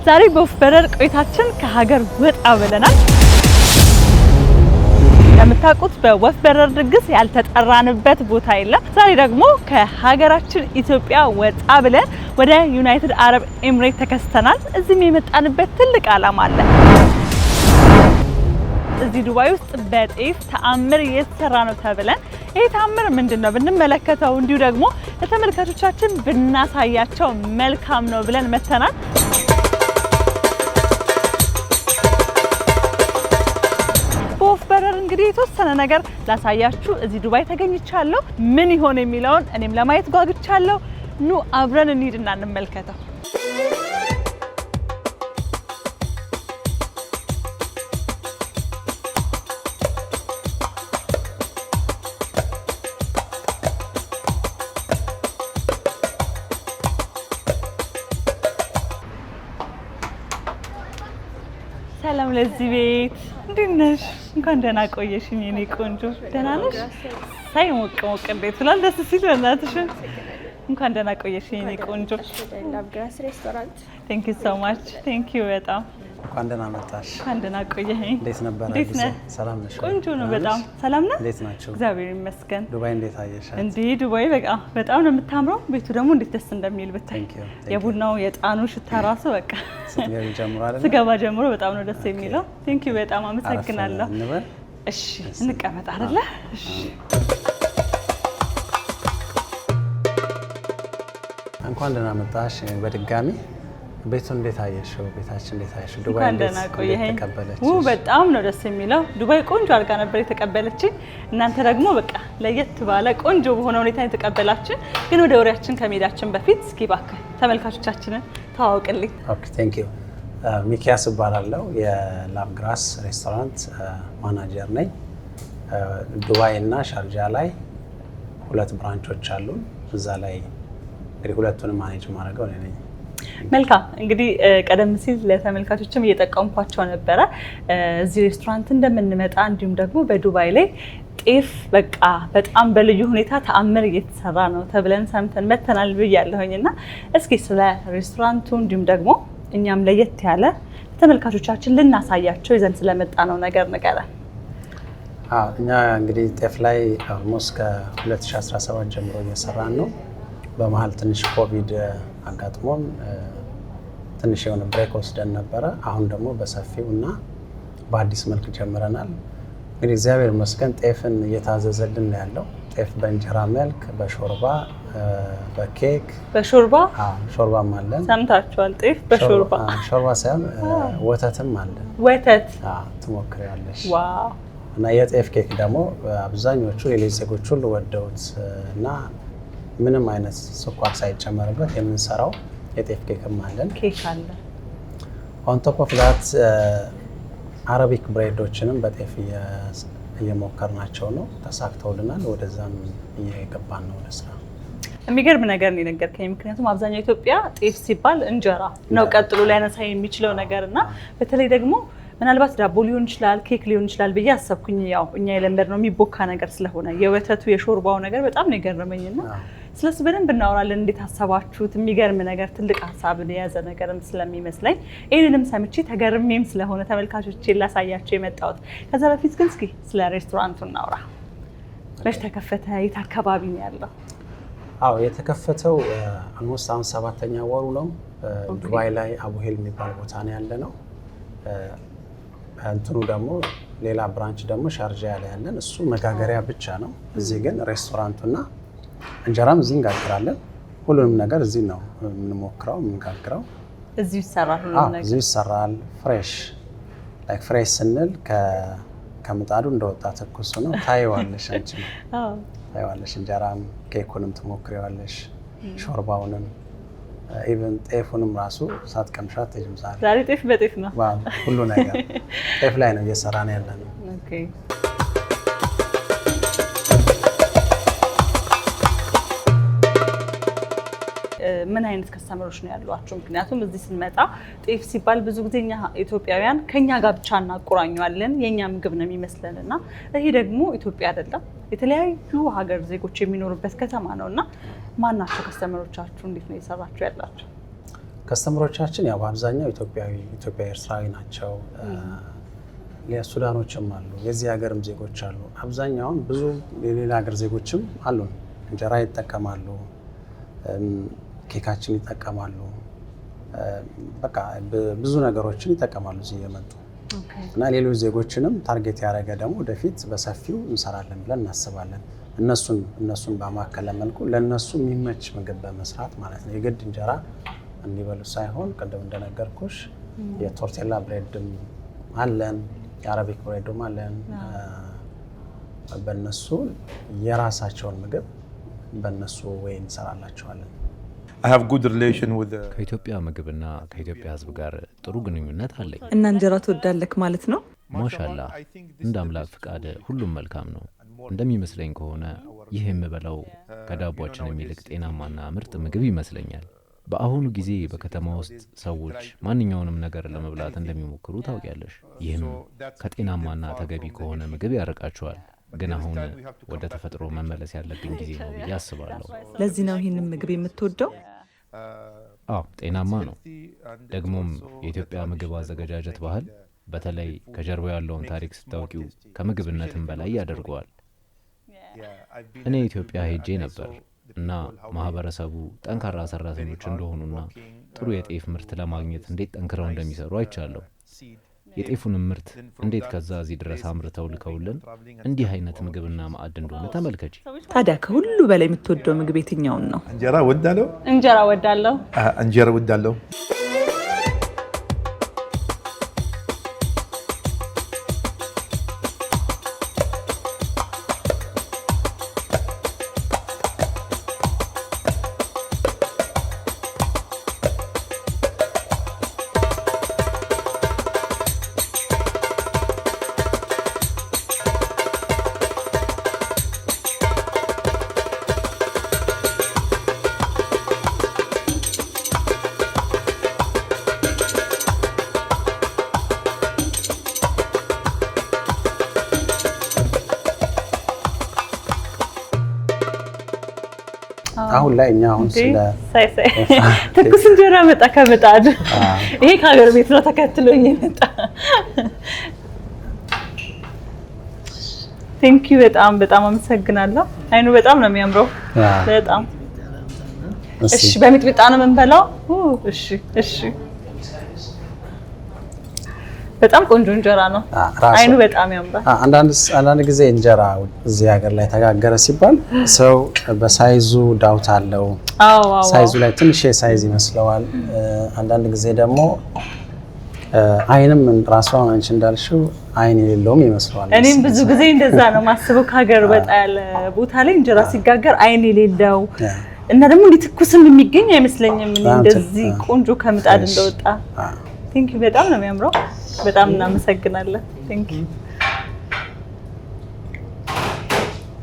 ዛሬ በወፍ በረር ቆይታችን ከሀገር ወጣ ብለናል። እንደምታውቁት በወፍ በረር ድግስ ያልተጠራንበት ቦታ የለም። ዛሬ ደግሞ ከሀገራችን ኢትዮጵያ ወጣ ብለን ወደ ዩናይትድ አረብ ኤምሬት ተከስተናል። እዚህም የመጣንበት ትልቅ ዓላማ አለ። እዚህ ዱባይ ውስጥ በጤፍ ተአምር እየተሰራ ነው ተብለን ይሄ ተአምር ምንድነው ብንመለከተው እንዲሁ ደግሞ ለተመልካቾቻችን ብናሳያቸው መልካም ነው ብለን መተናል። በወፍ በረር እንግዲህ የተወሰነ ነገር ላሳያችሁ እዚህ ዱባይ ተገኝቻለሁ። ምን ይሆን የሚለውን እኔም ለማየት ጓጉቻለሁ። ኑ አብረን እንሂድና እንመልከተው። ሰላም ለዚህ ቤት፣ እንዴት ነሽ? እንኳን ደህና ቆየሽኝ የኔ ቆንጆ። ደህና ነሽ? ሳይ ሞቅ ሞቅ እንዴት ስላል ደስ ሲል በእናትሽ። እንኳን ደህና ቆየሽኝ የኔ ቆንጆ። ላቭ ግራስ ሬስቶራንት። ቴንክ ዩ ሶ ማች። ቴንክ ዩ በጣም። እንኳን ደህና መጣሽ። እንኳን ደህና ቆየኸኝ። እንዴት ነበር? እንዴት ነህ? ሰላም ነሽ? ቆንጆ ነው በጣም። ሰላም ነህ? እንዴት ናችሁ? እግዚአብሔር ይመስገን። ዱባይ እንዴት አየሻት? እንዴ ዱባይ በጣም ነው የምታምረው። ቤቱ ደግሞ እንዴት ደስ እንደሚል ብታይ። የቡናው የጣኑ ሽታ ራሱ በቃ ስትገቢ ጀምሮ አይደል? ስገባ ጀምሮ በጣም ነው ደስ የሚለው። ቴንክ ዩ በጣም አመሰግናለሁ። እሺ እንቀመጥ አይደለ? እሺ እንኳን ደህና መጣሽ በድጋሚ። ቤቱን እንዴት አየሽው? ቤታችን እንዴት አየሽው? ዱባይ እንኳን ደህና ቆየኸኝ። ተቀበለችሽ? በጣም ነው ደስ የሚለው። ዱባይ ቆንጆ አድርጋ ነበር የተቀበለችኝ። እናንተ ደግሞ በቃ ለየት ባለ ቆንጆ በሆነ ሁኔታ የተቀበላችን። ግን ወደ ወሬያችን ከመሄዳችን በፊት እስኪ እባክህ ተመልካቾቻችንን ተዋውቅልኝ። ኦኬ ቴንክ ዩ። ሚኪያስ እባላለሁ። የላቭ ግራስ ሬስቶራንት ማናጀር ነኝ። ዱባይ እና ሻርጃ ላይ 2 ብራንቾች አሉን። እዛ ላይ እንግዲህ ሁለቱንም ማኔጅ ማድረገው እኔ ነኝ። መልካም እንግዲህ ቀደም ሲል ለተመልካቾችም እየጠቀምኳቸው ነበረ እዚህ ሬስቶራንት እንደምንመጣ እንዲሁም ደግሞ በዱባይ ላይ ጤፍ በቃ በጣም በልዩ ሁኔታ ተአምር እየተሰራ ነው ተብለን ሰምተን መተናል ብያለሁኝ እና እስኪ ስለ ሬስቶራንቱ እንዲሁም ደግሞ እኛም ለየት ያለ ተመልካቾቻችን ልናሳያቸው ይዘን ስለመጣ ነው ነገር ንገረን። እኛ እንግዲህ ጤፍ ላይ ኦልሞስት ከ2017 ጀምሮ እየሰራን ነው። በመሀል ትንሽ ኮቪድ አጋጥሞን ትንሽ የሆነ ብሬክ ወስደን ነበረ። አሁን ደግሞ በሰፊው እና በአዲስ መልክ ጀምረናል። እንግዲህ እግዚአብሔር ይመስገን ጤፍን እየታዘዘልን ነው ያለው። ጤፍ በእንጀራ መልክ፣ በሾርባ፣ በኬክ። በሾርባ? ሾርባም አለን። ሰምታችኋል። ጤፍ በሾርባ። ሾርባ ሳይሆን ወተትም አለን። ወተት ትሞክሪያለሽ። ዋው! እና የጤፍ ኬክ ደግሞ አብዛኞቹ የሌሎች ዜጎች ሁሉ ወደውት እና ምንም አይነት ስኳር ሳይጨመርበት የምንሰራው የጤፍ ኬክም አለን። ኬክ አለ። ኦን ቶፕ ኦፍ ዳት አረቢክ ብሬዶችንም በጤፍ እየሞከርናቸው ነው። ተሳክተውልናል። ወደዛም እየገባን ነው ወደ ስራ። የሚገርም ነገር ነው የነገርከኝ። ምክንያቱም አብዛኛው ኢትዮጵያ ጤፍ ሲባል እንጀራ ነው ቀጥሎ ሊያነሳ የሚችለው ነገር እና በተለይ ደግሞ ምናልባት ዳቦ ሊሆን ይችላል፣ ኬክ ሊሆን ይችላል ብዬ አሰብኩኝ። ያው እኛ የለመድነው የሚቦካ ነገር ስለሆነ የወተቱ የሾርባው ነገር በጣም ነው የገረመኝና ስለዚህ በደንብ እናወራለን። እንዴት አሰባችሁት? የሚገርም ነገር ትልቅ ሀሳብን የያዘ ነገርም ስለሚመስለኝ ይህንንም ሰምቼ ተገርሜም ስለሆነ ተመልካቾቼን ላሳያቸው የመጣሁት። ከዛ በፊት ግን እስኪ ስለ ሬስቶራንቱ እናውራ። መች ተከፈተ? የት አካባቢ ነው ያለው? የተከፈተው ኦልሞስት አሁን 7ኛ ወሩ ነው። ዱባይ ላይ አቡሄል የሚባል ቦታ ነው ያለ ነው። እንትኑ ደግሞ ሌላ ብራንች ደግሞ ሻርጃ ላይ ያለን እሱ መጋገሪያ ብቻ ነው። እዚህ ግን ሬስቶራንቱና እንጀራም እዚህ እንጋግራለን። ሁሉንም ነገር እዚህ ነው የምንሞክረው የምንጋግረው። እዚሁ ይሰራል ሁሉንም ነገር? እዚሁ ይሰራል። ፍሬሽ ስንል ከምጣዱ እንደወጣ ትኩስ ነው። ታይዋለሽ አንቺ ታይዋለሽ። እንጀራም ኬኩንም ትሞክሪዋለሽ፣ ሾርባውንም ኢቨን ጤፉንም ራሱ ሳትቀምሻት ተጅም ዛሬ ጤፍ በጤፍ ነው ሁሉ ነገር ጤፍ ላይ ነው እየሰራን ያለነው። ኦኬ ምን አይነት ከስተመሮች ነው ያሏችሁ? ምክንያቱም እዚህ ስንመጣ ጤፍ ሲባል ብዙ ጊዜ እኛ ኢትዮጵያውያን ከኛ ጋር ብቻ እናቆራኘዋለን፣ የኛ ምግብ ነው የሚመስለንና ይሄ ደግሞ ኢትዮጵያ አይደለም፣ የተለያዩ ሀገር ዜጎች የሚኖሩበት ከተማ ነውና ማናቸው ከስተመሮቻችሁ? እንዴት ነው እየሰራችሁ ያላችሁ? ከስተመሮቻችን ያው በአብዛኛው ኢትዮጵያ ኤርትራዊ ናቸው። ሱዳኖችም አሉ፣ የዚህ ሀገርም ዜጎች አሉ። አብዛኛውን ብዙ የሌላ ሀገር ዜጎችም አሉ። እንጀራ ይጠቀማሉ፣ ኬካችን ይጠቀማሉ፣ በቃ ብዙ ነገሮችን ይጠቀማሉ እዚህ የመጡ እና ሌሎች ዜጎችንም ታርጌት ያደረገ ደግሞ ወደፊት በሰፊው እንሰራለን ብለን እናስባለን። እነሱን በማከለ መልኩ ለነሱ የሚመች ምግብ በመስራት ማለት ነው። የግድ እንጀራ እንዲበሉ ሳይሆን ቅድም እንደነገርኩሽ የቶርቴላ ብሬድም አለን፣ የአረቢክ ብሬድም አለን። በእነሱ የራሳቸውን ምግብ በእነሱ ወይ እንሰራላቸዋለን። ከኢትዮጵያ ምግብና ከኢትዮጵያ ሕዝብ ጋር ጥሩ ግንኙነት አለኝ። እና እንጀራ ትወዳለህ ማለት ነው? ማሻላ እንደ አምላክ ፍቃድ ሁሉም መልካም ነው። እንደሚመስለኝ ከሆነ ይህ የምበላው ከዳቧችን ይልቅ ጤናማና ምርጥ ምግብ ይመስለኛል። በአሁኑ ጊዜ በከተማ ውስጥ ሰዎች ማንኛውንም ነገር ለመብላት እንደሚሞክሩ ታውቂያለሽ። ይህም ከጤናማና ተገቢ ከሆነ ምግብ ያርቃቸዋል። ግን አሁን ወደ ተፈጥሮ መመለስ ያለብን ጊዜ ነው ብዬ አስባለሁ። ለዚህ ነው ይህንን ምግብ የምትወደው? አዎ፣ ጤናማ ነው። ደግሞም የኢትዮጵያ ምግብ አዘገጃጀት ባህል በተለይ ከጀርባው ያለውን ታሪክ ስታውቂው ከምግብነትም በላይ ያደርገዋል። እኔ ኢትዮጵያ ሄጄ ነበር እና ማህበረሰቡ ጠንካራ ሰራተኞች እንደሆኑና ጥሩ የጤፍ ምርት ለማግኘት እንዴት ጠንክረው እንደሚሰሩ አይቻለሁ። የጤፉንም ምርት እንዴት ከዛ እዚህ ድረስ አምርተው ልከውልን እንዲህ አይነት ምግብና ማዕድ እንደሆነ ተመልከች። ታዲያ ከሁሉ በላይ የምትወደው ምግብ የትኛውን ነው? እንጀራ ወዳለው። እንጀራ ወዳለው። እንጀራ ወዳለው። አሁን ላይ እኛ አሁን ስለ ትኩስ እንጀራ መጣ ከምጣድ። ይሄ ከሀገር ቤት ነው ተከትሎኝ የመጣ። ቴንክ ዩ በጣም አመሰግናለሁ። አይኑ በጣም ነው የሚያምረው። በጣም እሺ። በሚጥሚጣ ነው የምንበላው? እሺ። በጣም ቆንጆ እንጀራ ነው። አይኑ በጣም ያምራል። አንዳንድ ጊዜ እንጀራ እዚህ ሀገር ላይ ተጋገረ ሲባል ሰው በሳይዙ ዳውት አለው። ሳይዙ ላይ ትንሽ ሳይዝ ይመስለዋል። አንዳንድ ጊዜ ደግሞ አይንም ራሷ አንቺ እንዳልሽው አይን የሌለውም ይመስለዋል። እኔም ብዙ ጊዜ እንደዛ ነው ማስበው። ከሀገር ወጣ ያለ ቦታ ላይ እንጀራ ሲጋገር አይን የሌለው እና ደግሞ እንዲህ ትኩስም የሚገኝ አይመስለኝም። እንደዚህ ቆንጆ ከምጣድ እንደወጣ። ቴንክ ዩ በጣም ነው የሚያምረው። በጣም እናመሰግናለን። ቴንክ ዩ።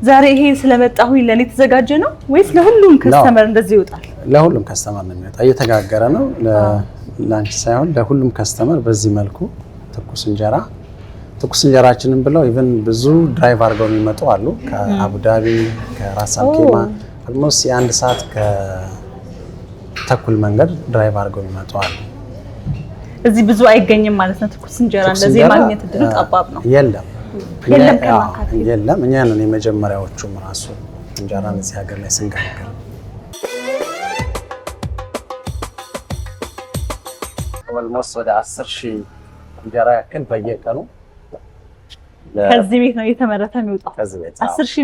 ዛሬ ይሄ ስለመጣሁኝ ለኔ ተዘጋጀ ነው ወይስ ለሁሉም ከስተመር እንደዚህ ይወጣል? ለሁሉም ከስተመር ነው የሚወጣው። እየተጋገረ ነው ለላንች ሳይሆን ለሁሉም ከስተመር በዚህ መልኩ ትኩስ እንጀራችንን ብለው ኢቭን ብዙ ድራይቭ አድርገው የሚመጡ አሉ። ከአቡዳቢ ከራስ አልኬማ አልሞስት የአንድ ሰዓት ከተኩል መንገድ ድራይቭ አድርገው የሚመጡ አሉ። እዚህ ብዙ አይገኝም ማለት ነው። ትኩስ እንጀራ እንደዚህ ማግኘት እድሉ ጠባብ ነው። የለም። እኛ ነን የመጀመሪያዎቹም ራሱ እንጀራን እዚህ ሀገር ላይ ስንጋገር። ኦልሞስት ወደ 10,000 እንጀራ ያክል በየቀኑ ከዚህ ቤት ነው እየተመረተ የሚወጣው። 10,000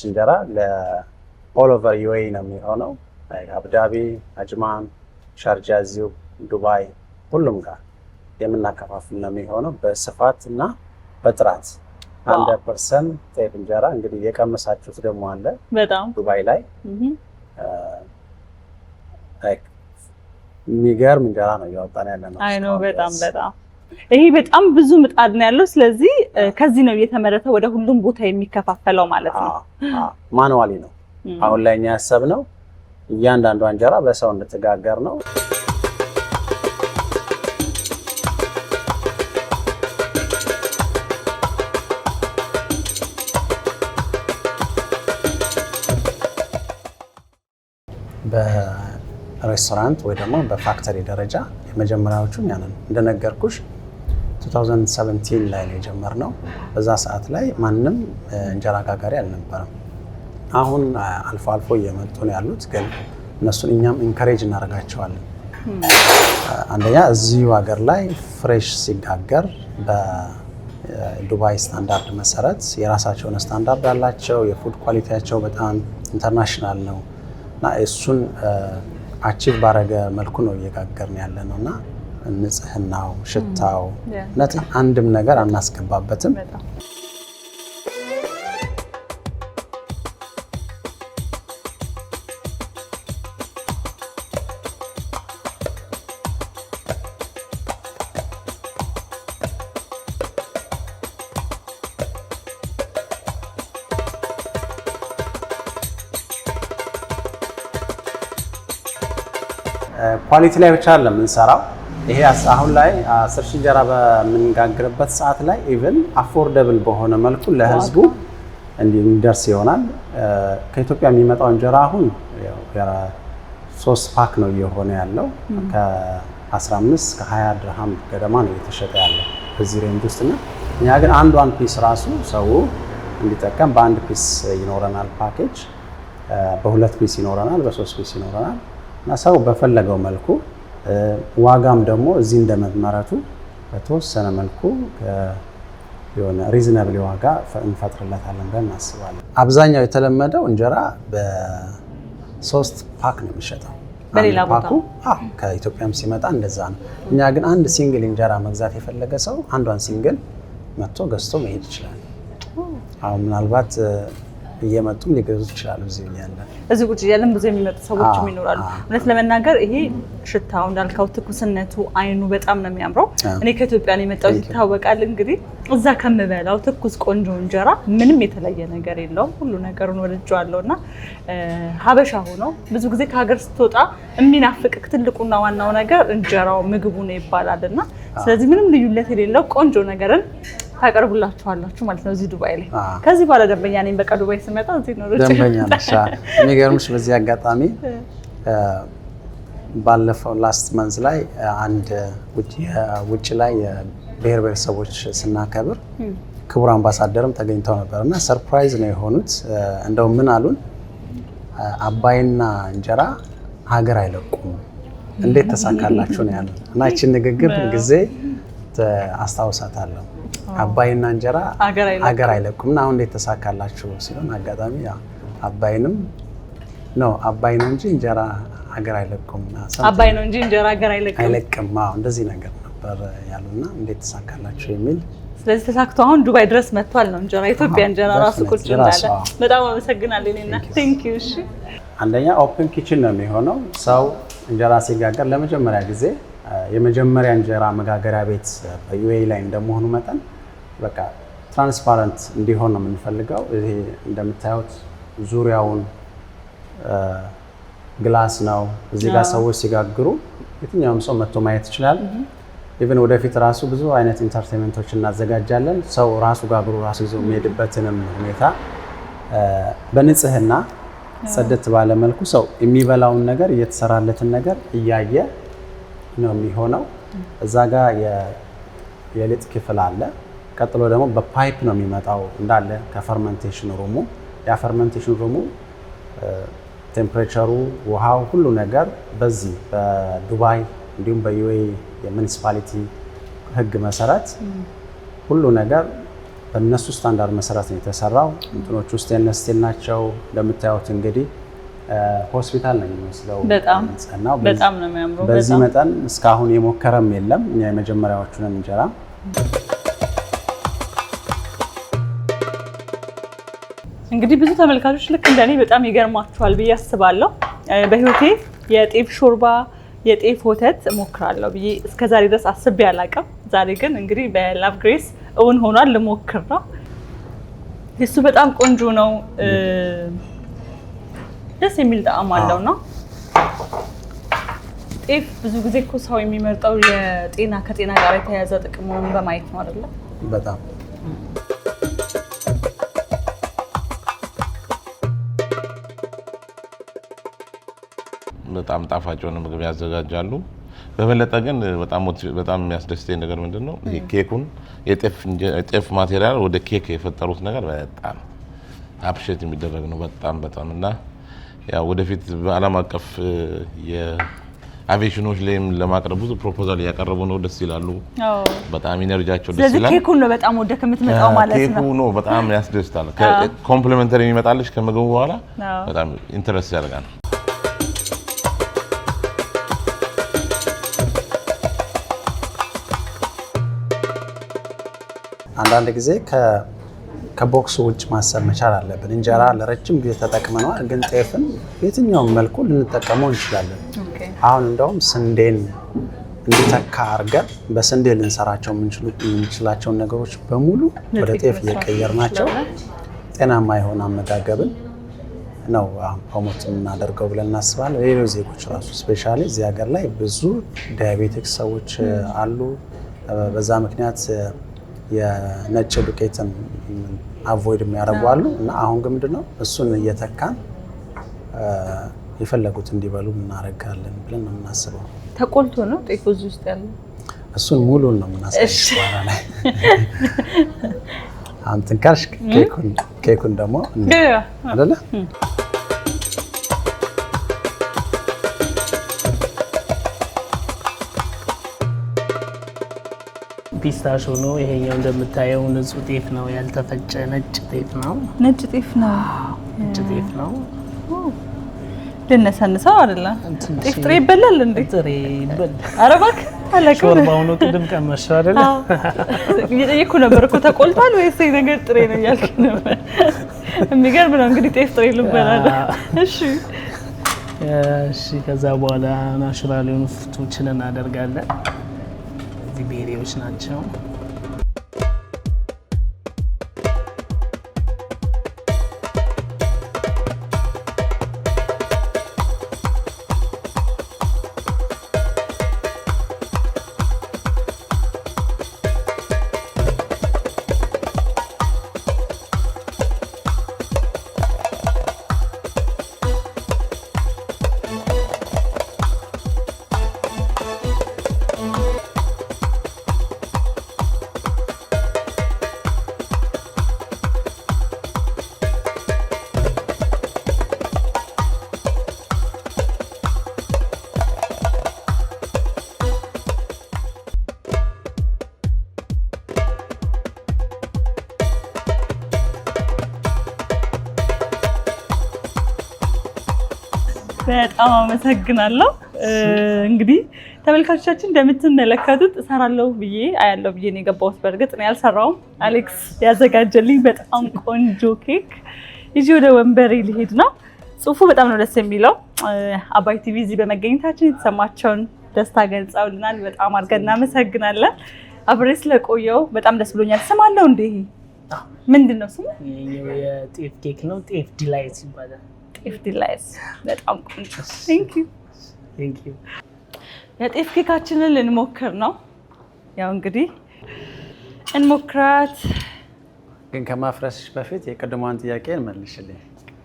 እንጀራ ለኦል ኦቨር ዩኤኢ ነው የሚሆነው። አቡዳቢ፣ አጅማን፣ ሻርጃ፣ እዚሁ ዱባይ ሁሉም ጋር የምናከፋፍል ነው የሚሆነው በስፋት እና በጥራት 100% ጤፍ እንጀራ። እንግዲህ የቀመሳችሁት ደግሞ አለ በጣም ዱባይ ላይ የሚገርም እንጀራ ነው እያወጣን ያለ ነው። አይ ነው በጣም ይሄ በጣም ብዙ ምጣድ ነው ያለው። ስለዚህ ከዚህ ነው እየተመረተ ወደ ሁሉም ቦታ የሚከፋፈለው ማለት ነው። ማኑዋሊ ነው አሁን ላይ እኛ ያሰብነው እያንዳንዷ እንጀራ በሰው እንድትጋገር ነው። በሬስቶራንት ወይ ደግሞ በፋክተሪ ደረጃ የመጀመሪያዎቹ እኛ ነን። እንደነገርኩሽ 2017 ላይ ነው የጀመርነው። በዛ ሰዓት ላይ ማንም እንጀራ ጋጋሪ አልነበረም። አሁን አልፎ አልፎ እየመጡ ነው ያሉት፣ ግን እነሱን እኛም ኢንካሬጅ እናደርጋቸዋለን። አንደኛ እዚሁ ሀገር ላይ ፍሬሽ ሲጋገር በዱባይ ስታንዳርድ መሰረት የራሳቸውን ስታንዳርድ አላቸው። የፉድ ኳሊቲያቸው በጣም ኢንተርናሽናል ነው እና እሱን አቺቭ ባረገ መልኩ ነው እየጋገርን ያለ ነው እና ንጽህናው፣ ሽታው እነዚህ አንድም ነገር አናስገባበትም። ኳሊቲ ላይ ብቻ አይደለም የምንሰራው። ይሄ አሁን ላይ 10 ሺህ እንጀራ በምንጋግርበት ሰዓት ላይ ኢቭን አፎርደብል በሆነ መልኩ ለህዝቡ እንዲደርስ ይሆናል። ከኢትዮጵያ የሚመጣው እንጀራ አሁን 3 ፓክ ነው እየሆነ ያለው። ከ15 ከ20 ድርሃም ገደማ ነው እየተሸጠ ያለው በዚህ ሬንጅ ውስጥ እና እኛ ግን አንዷን ፒስ ራሱ ሰው እንዲጠቀም በአንድ ፒስ ይኖረናል ፓኬጅ፣ በ2 ፒስ ይኖረናል፣ በ3 ፒስ ይኖረናል እና ሰው በፈለገው መልኩ ዋጋም ደግሞ እዚህ እንደመመረቱ በተወሰነ መልኩ የሆነ ሪዝነብል ዋጋ እንፈጥርለታለን ብለን እናስባለን። አብዛኛው የተለመደው እንጀራ በ3 ፓክ ነው የሚሸጠው። በሌላ ቦታ ከኢትዮጵያም ሲመጣ እንደዛ ነው። እኛ ግን አንድ ሲንግል እንጀራ መግዛት የፈለገ ሰው አንዷን ሲንግል መጥቶ ገዝቶ መሄድ ይችላል። አሁን ምናልባት እየመጡም ሊገዙ ይችላሉ። እዚህ ቁጭ እያለን ብዙ የሚመጡ ሰዎችም ይኖራሉ። እውነት ለመናገር ይሄ ሽታው እንዳልከው ትኩስነቱ፣ አይኑ በጣም ነው የሚያምረው። እኔ ከኢትዮጵያ ነው የመጣሁት ይታወቃል። እንግዲህ እዛ ከምበላው ትኩስ ቆንጆ እንጀራ ምንም የተለየ ነገር የለውም። ሁሉ ነገሩን ወድጄዋለሁና ሀበሻ ሆኖ ብዙ ጊዜ ከሀገር ስትወጣ የሚናፍቅ ትልቁና ዋናው ነገር እንጀራው ምግቡ ነው ይባላልና ስለዚህ ምንም ልዩነት የሌለው ቆንጆ ነገርን ታቀርቡላችኋላችሁ ማለት ነው እዚህ ዱባይ ላይ። ከዚህ በኋላ ደንበኛ ነኝ። በቃ ዱባይ ስመጣ እዚህ ነው ሩጭ ደንበኛ ነሽ። የሚገርምሽ በዚህ አጋጣሚ ባለፈው ላስት መንዝ ላይ አንድ ውጭ ላይ የብሔር ብሔረሰቦች ስናከብር ክቡር አምባሳደርም ተገኝተው ነበርና ሰርፕራይዝ ነው የሆኑት። እንደው ምን አሉን፣ አባይና እንጀራ ሀገር አይለቁም፣ እንዴት ተሳካላችሁ ነው ያሉት። እና እቺን ንግግር ጊዜ አስታውሳታለሁ። አባይና እንጀራ ሀገር አይለቁም እና አሁን እንዴት ተሳካላችሁ ሲሉን አጋጣሚ አባይንም ነው አባይ ነው እንጂ እንጀራ ሀገር አይለቁም፣ አባይ ነው እንጂ እንጀራ ሀገር አይለቅም እንደዚህ ነገር ነበር ያሉና እንዴት ተሳካላችሁ የሚል። ስለዚህ ተሳክቶ አሁን ዱባይ ድረስ መጥቷል ነው እንጀራ፣ ኢትዮጵያ እንጀራ ራሱ ቁጭ እንዳለ። በጣም አመሰግናለሁ እኔና ቴንክ ዩ። እሺ አንደኛ ኦፕን ኪችን ነው የሚሆነው። ሰው እንጀራ ሲጋገር ለመጀመሪያ ጊዜ የመጀመሪያ እንጀራ መጋገሪያ ቤት በዩኤኢ ላይ እንደመሆኑ መጠን በቃ ትራንስፓረንት እንዲሆን ነው የምንፈልገው። ይሄ እንደምታዩት ዙሪያውን ግላስ ነው። እዚህ ጋር ሰዎች ሲጋግሩ የትኛውም ሰው መጥቶ ማየት ይችላል። ኢቭን ወደፊት ራሱ ብዙ አይነት ኢንተርቴይንመንቶች እናዘጋጃለን። ሰው ራሱ ጋግሩ ራሱ ይዞ የሚሄድበትንም ሁኔታ በንጽህና ጽድት ባለ መልኩ ሰው የሚበላውን ነገር እየተሰራለትን ነገር እያየ ነው የሚሆነው። እዛ ጋር የሊጥ ክፍል አለ። ቀጥሎ ደግሞ በፓይፕ ነው የሚመጣው እንዳለ ከፈርመንቴሽን ሩሙ። ያ ፈርመንቴሽን ሩሙ ቴምፕሬቸሩ፣ ውሃው፣ ሁሉ ነገር በዚህ በዱባይ እንዲሁም በዩኤኢ የሚኒሲፓሊቲ ሕግ መሰረት ሁሉ ነገር በእነሱ ስታንዳርድ መሰረት ነው የተሰራው። እንትኖቹ ስቴንለስ ስቲል ናቸው እንደምታዩት። እንግዲህ ሆስፒታል ነው የሚመስለው። በጣም ነው የሚያምረው። በዚህ መጠን እስካሁን የሞከረም የለም። እኛ የመጀመሪያዎቹን እንጀራ እንግዲህ ብዙ ተመልካቾች ልክ እንደኔ በጣም ይገርማችኋል ብዬ አስባለሁ። በህይወቴ የጤፍ ሾርባ፣ የጤፍ ወተት እሞክራለሁ ብዬ እስከዛሬ ድረስ አስቤ አላውቅም። ዛሬ ግን እንግዲህ በላቭ ግሬስ እውን ሆኗል። ልሞክር ነው። እሱ በጣም ቆንጆ ነው። ደስ የሚል ጣዕም አለው ነው። ጤፍ ብዙ ጊዜ እኮ ሰው የሚመርጠው ከጤና ጋር የተያያዘ ጥቅሙን በማየት ነው አይደለ? በጣም በጣም ጣፋጭ የሆነ ምግብ ያዘጋጃሉ። በበለጠ ግን በጣም የሚያስደስተኝ ነገር ምንድነው ይሄ ኬኩን የጤፍ ማቴሪያል ወደ ኬክ የፈጠሩት ነገር በጣም አፕሪሼት የሚደረግ ነው በጣም እና ያው ወደፊት በዓለም አቀፍ የአቪዬሽኖች ላይም ለማቅረብ ብዙ ፕሮፖዛል ያቀርቡ ነው። ደስ ይላሉ። በጣም ኢነርጂያቸው ደስ ይላል። ስለዚህ ኬኩን ነው በጣም ወደ ከምትመጣው ማለት ነው። ኬኩ ነው በጣም ያስደስታል። ኮምፕሊመንተሪ የሚመጣልሽ ከምግቡ በኋላ በጣም ኢንተረስት ያደርጋል። አንዳንድ ጊዜ ከቦክሱ ውጭ ማሰብ መቻል አለብን። እንጀራ ለረጅም ጊዜ ተጠቅመነዋል፣ ግን ጤፍን የትኛውም መልኩ ልንጠቀመው እንችላለን። አሁን እንደውም ስንዴን እንዲተካ አድርገን በስንዴ ልንሰራቸው የምንችላቸውን ነገሮች በሙሉ ወደ ጤፍ እየቀየርናቸው ጤናማ የሆነ አመጋገብን ነው ፕሮሞት የምናደርገው ብለን እናስባለን። ሌሎች ዜጎች ራሱ ስፔሻሊ እዚህ ሀገር ላይ ብዙ ዳያቤቲክስ ሰዎች አሉ። በዛ ምክንያት የነጭ ዱቄትን አቮይድ የሚያደርጉ አሉ እና አሁን ግን ምንድነው እሱን እየተካን የፈለጉት እንዲበሉ እናደርጋለን ብለን ነው የምናስበው። ተቆልቶ ነው ጤፍ እዚህ ውስጥ ያለው? እሱን ሙሉን ነው የምናስበው ላይ አንተን ካልሽ ኬኩን ደግሞ አይደለ ፒስታሾ ነው። ይሄኛው እንደምታየው ንጹህ ጤፍ ነው፣ ያልተፈጨ ነጭ ጤፍ ነው። ነጭ ጤፍ ነው። ነጭ ጤፍ ነው። ልነሳንሰው አይደለም። ጤፍ ጥሬ ይበላል እንዴ? ጥሬ ይበላል። ኧረ እባክህ አለቀው። ሾርባው ነው ቅድም ቀመሽው አይደለ? እየጠየኩ ነበር እኮ ተቆልቷል ወይስ ይሄ ነገር ጥሬ ነው እያልኩ ነበር። የሚገርም ነው እንግዲህ ጤፍ ጥሬ ልበላል። እሺ ከዛ በኋላ ናቹራል የሆኑ ፍሩቶችን እናደርጋለን። እዚህ ቤሪዎች ናቸው። በጣም አመሰግናለሁ። እንግዲህ ተመልካቾቻችን እንደምትመለከቱት እሰራለሁ ብዬ አያለሁ ብዬ ነው የገባሁት። በእርግጥ ነው ያልሰራውም። አሌክስ ያዘጋጀልኝ በጣም ቆንጆ ኬክ ይዤ ወደ ወንበሬ ሊሄድ ነው። ጽሁፉ በጣም ነው ደስ የሚለው። አባይ ቲቪ እዚህ በመገኘታችን የተሰማቸውን ደስታ ገልጸውልናል። በጣም አድርገን እናመሰግናለን። አብሬ ስለቆየው በጣም ደስ ብሎኛል። ስም አለው እንዴ? ምንድን ነው ስሙ? የጤፍ ኬክ ነው። ጤፍ ዲላይት ይባላል። ጤፍ ዲላይት በጣም ቆንጆ። ቴንክ ዩ። የጤፍ ኬካችንን ልንሞክር ነው። ያው እንግዲህ እንሞክራት። ግን ከማፍረስሽ በፊት የቅድሟን ጥያቄ እንመልሽልኝ።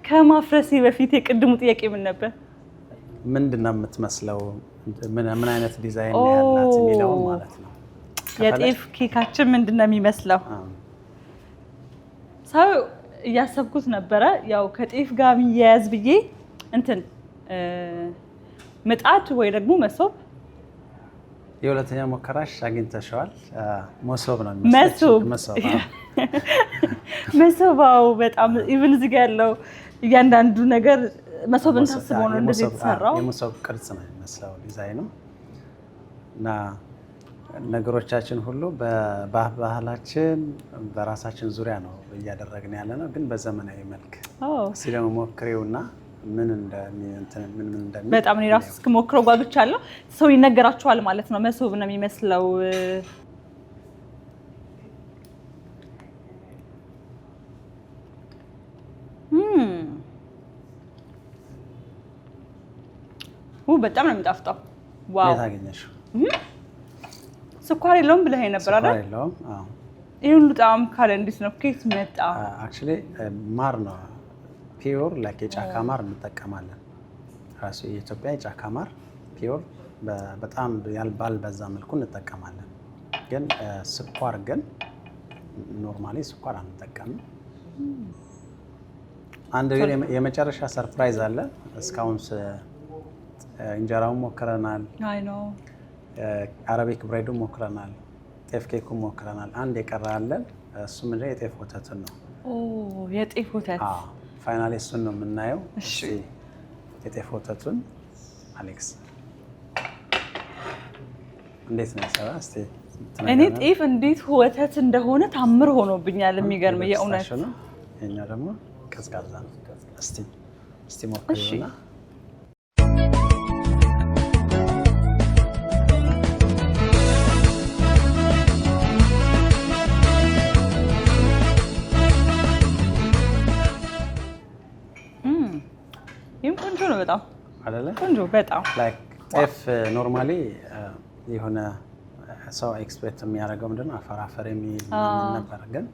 ከማፍረሴ በፊት የቅድሙ ጥያቄ ምን ነበር? ምንድን ነው የምትመስለው? ምን አይነት ዲዛይን ያላት የሚለው ማለት ነው። የጤፍ ኬካችን ምንድን ነው የሚመስለው? ሰው እያሰብኩት ነበረ። ያው ከጤፍ ጋር የሚያያዝ ብዬ እንትን ምጣድ ወይ ደግሞ መሶብ። የሁለተኛ ሙከራሽ አግኝተሽዋል። መሶብ ነው የሚመስለው። መሶባው በጣም ኢቭን እዚህ ጋር ያለው እያንዳንዱ ነገር መሶብን ታስቦ ነው እንደዚህ የተሰራው። የመሶብ ቅርጽ ነው የሚመስለው ዲዛይኑ እና ነገሮቻችን ሁሉ በባህላችን በራሳችን ዙሪያ ነው እያደረግን ያለ ነው፣ ግን በዘመናዊ መልክ። እስኪ ደግሞ ሞክሬውና ምን እንደሚል በጣም እኔ ራሱ እስክሞክረው ጓጉቻለሁ። ሰው ይነገራቸዋል ማለት ነው መሶብ ነው የሚመስለው። በጣም ነው የሚጣፍጠው። ዋው ታገኘሽው? ስኳር የለውም ብለኸኝ ነበር አይደል? ስኳር የለውም። አዎ። ይሄ ሁሉ ጣዕም ካለ እንዴት ነው ኬክ መጣ? አክቹሊ ማር ነው ፒውር ላይክ የጫካ ማር እንጠቀማለን። ራሱ የኢትዮጵያ የጫካ ማር ፒዮር በጣም ባልበዛ መልኩ እንጠቀማለን። ግን ስኳር ግን ኖርማሊ ስኳር አንጠቀምም። አንድ ግን የመጨረሻ ሰርፕራይዝ አለ። እስካሁን እንጀራውን ሞክረናል፣ አረቢክ ብሬዱን ሞክረናል፣ ጤፍ ኬኩን ሞክረናል። አንድ የቀረ አለን። እሱ ምንድነው? የጤፍ ወተትን ነው። የጤፍ ወተት ፋይናሊ እሱን ነው የምናየው። እሺ የጤፍ ወተቱን አሌክስ እንዴት ነው የሰራ? እስቲ እኔ ጤፍ እንዴት ወተት እንደሆነ ታምር ሆኖብኛል። የሚገርም የእውነት ነው። የኛ ደግሞ ቀዝቃዛ ነው። እስቲ ሞክሩና ይህም ቆንጆ ነው በጣም አይደለ? ቆንጆ በጣም ላይክ ጤፍ ኖርማሊ የሆነ ሰው ኤክስፔክት የሚያደርገው ምንድነው አፈራፈር የሚል ነበር፣ ግን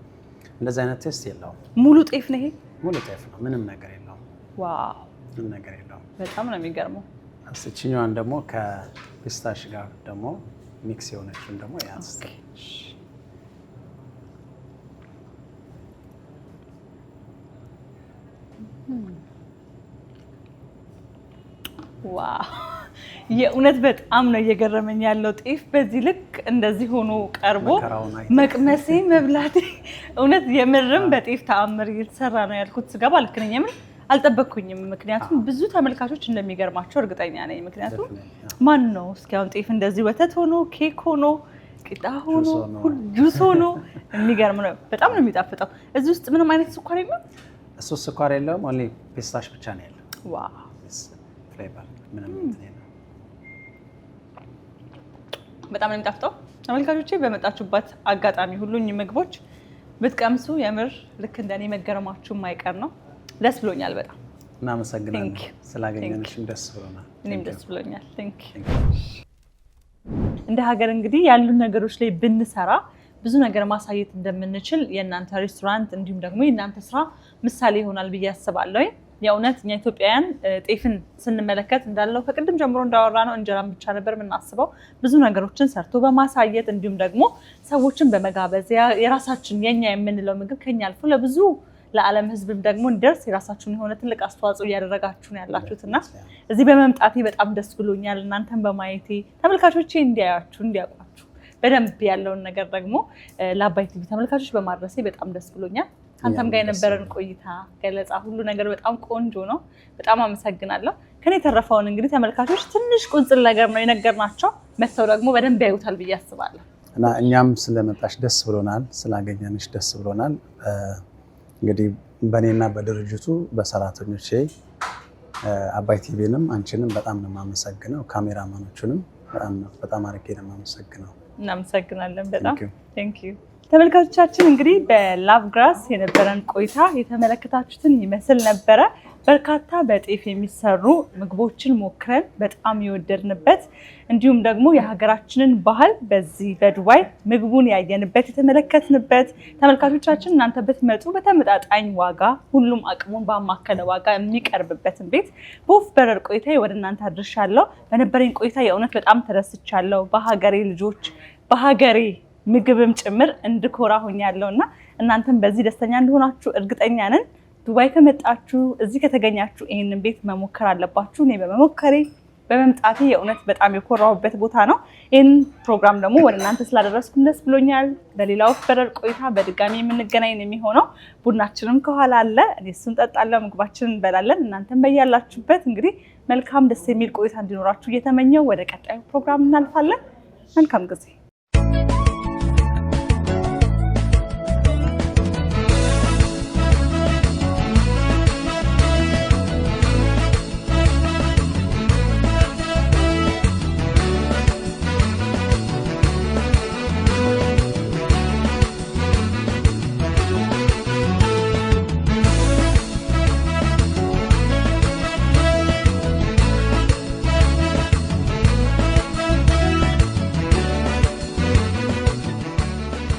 እንደዚህ አይነት ቴስት የለውም። ሙሉ ጤፍ ነው ይሄ? ሙሉ ጤፍ ነው። ምንም ነገር የለውም። ዋው ምንም ነገር የለውም። በጣም ነው የሚገርመው። እችኛዋን ደግሞ ከፒስታሽ ጋር ደግሞ ሚክስ የሆነችን ደግሞ ያዝ። ዋው የእውነት በጣም ነው እየገረመኝ ያለው። ጤፍ በዚህ ልክ እንደዚህ ሆኖ ቀርቦ መቅመሴ መብላቴ እውነት የምርም በጤፍ ተአምር እየተሰራ ነው ያልኩት ስገባ ልክ ነኝ። የምር አልጠበቅኩኝም። ምክንያቱም ብዙ ተመልካቾች እንደሚገርማቸው እርግጠኛ ነኝ። ምክንያቱም ማን ነው እስኪ አሁን ጤፍ እንደዚህ ወተት ሆኖ ኬክ ሆኖ ቂጣ ሆኖ ጁስ ሆኖ የሚገርም ነው። በጣም ነው የሚጣፍጠው። እዚህ ውስጥ ምንም አይነት ስኳር የለም። እሱ ስኳር የለውም። ኦንሊ ፒስታሽ ብቻ ነው ያለው። ዋው ፍሌቨር ምንም በጣም ነው የሚጣፍጠው። ተመልካቾቼ በመጣችሁበት አጋጣሚ ሁሉኝ ምግቦች ብትቀምሱ የምር ልክ እንደኔ መገረማችሁ የማይቀር ነው። ደስ ብሎኛል በጣም እናመሰግናለን። ስላገኘንሽም ደስ ብሎናል። እኔም ደስ ብሎኛል። እንደ ሀገር እንግዲህ ያሉን ነገሮች ላይ ብንሰራ ብዙ ነገር ማሳየት እንደምንችል የእናንተ ሬስቶራንት እንዲሁም ደግሞ የእናንተ ስራ ምሳሌ ይሆናል ብዬ አስባለሁ። የእውነት እኛ ኢትዮጵያውያን ጤፍን ስንመለከት እንዳለው ከቅድም ጀምሮ እንዳወራ ነው እንጀራን ብቻ ነበር የምናስበው። ብዙ ነገሮችን ሰርቶ በማሳየት እንዲሁም ደግሞ ሰዎችን በመጋበዝ የራሳችን የኛ የምንለው ምግብ ከኛ አልፎ ለብዙ ለዓለም ሕዝብም ደግሞ እንደርስ የራሳችሁን የሆነ ትልቅ አስተዋጽኦ እያደረጋችሁ ነው ያላችሁትና እዚህ በመምጣቴ በጣም ደስ ብሎኛል። እናንተን በማየቴ ተመልካቾቼ እንዲያያችሁ እንዲያውቋችሁ በደንብ ያለውን ነገር ደግሞ ለአባይ ቲቪ ተመልካቾች በማድረሴ በጣም ደስ ብሎኛል። አንተም ጋር የነበረን ቆይታ ገለጻ ሁሉ ነገር በጣም ቆንጆ ነው። በጣም አመሰግናለሁ። ከኔ የተረፈውን እንግዲህ ተመልካቾች ትንሽ ቁንጽል ነገር ነው የነገርናቸው፣ መተው ደግሞ በደንብ ያዩታል ብዬ አስባለሁ። እና እኛም ስለመጣሽ ደስ ብሎናል፣ ስላገኘንሽ ደስ ብሎናል። እንግዲህ በእኔና በድርጅቱ በሰራተኞቼ አባይ ቲቪንም አንቺንም በጣም ነው የማመሰግነው። ካሜራማኖቹንም በጣም አድርጌ ነው የማመሰግነው። እናመሰግናለን በጣም ቴንክ ዩ። ተመልካቾቻችን እንግዲህ በላቭ ግራስ የነበረን ቆይታ የተመለከታችሁትን ይመስል ነበረ። በርካታ በጤፍ የሚሰሩ ምግቦችን ሞክረን በጣም የወደድንበት እንዲሁም ደግሞ የሀገራችንን ባህል በዚህ በዱባይ ምግቡን ያየንበት የተመለከትንበት፣ ተመልካቾቻችን እናንተ ብትመጡ በተመጣጣኝ ዋጋ ሁሉም አቅሙን ባማከለ ዋጋ የሚቀርብበትን ቤት በወፍ በረር ቆይታ ወደ እናንተ አድርሻለሁ። በነበረኝ ቆይታ የእውነት በጣም ተደስቻለሁ። በሀገሬ ልጆች በሀገሬ ምግብም ጭምር እንድኮራ ሆኛለሁ እና እናንተም በዚህ ደስተኛ እንደሆናችሁ እርግጠኛ ነን። ዱባይ ከመጣችሁ እዚህ ከተገኛችሁ ይህንን ቤት መሞከር አለባችሁ። እኔ በመሞከሬ በመምጣቴ የእውነት በጣም የኮራሁበት ቦታ ነው። ይህን ፕሮግራም ደግሞ ወደ እናንተ ስላደረስኩ ደስ ብሎኛል። በሌላ ወፍ በረር ቆይታ በድጋሚ የምንገናኝ ነው የሚሆነው። ቡናችንም ከኋላ አለ፣ እኔ እሱን ጠጣለሁ፣ ምግባችንን እንበላለን። እናንተም በያላችሁበት እንግዲህ መልካም ደስ የሚል ቆይታ እንዲኖራችሁ እየተመኘው ወደ ቀጣዩ ፕሮግራም እናልፋለን። መልካም ጊዜ